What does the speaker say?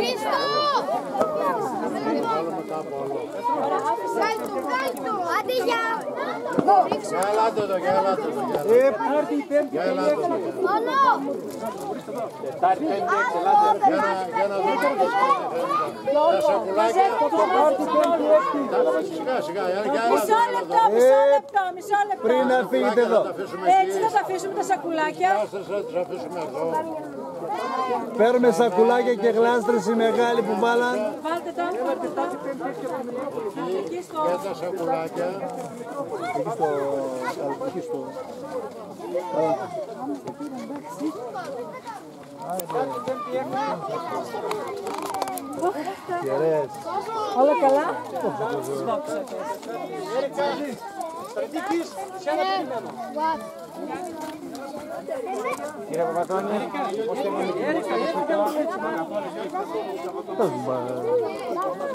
Χρήστο! Άντε γεια! Γελάτε το, γελάτε το. Μόνο! Για να δούμε τα σακουλάκια. Σιγά, σιγά. Μισό λεπτό. Πριν να φύγετε εδώ. Έτσι θα τα αφήσουμε τα σακουλάκια. Θα αφήσουμε εδώ. Παίρνουμε σακουλάκια και γλάστρες οι μεγάλοι που βάλαν. Βάλτε τα. Και τα σακουλάκια. Εκεί στο... Κερές. Όλα καλά. Κύριε Παπατώνη, πώς θέλετε να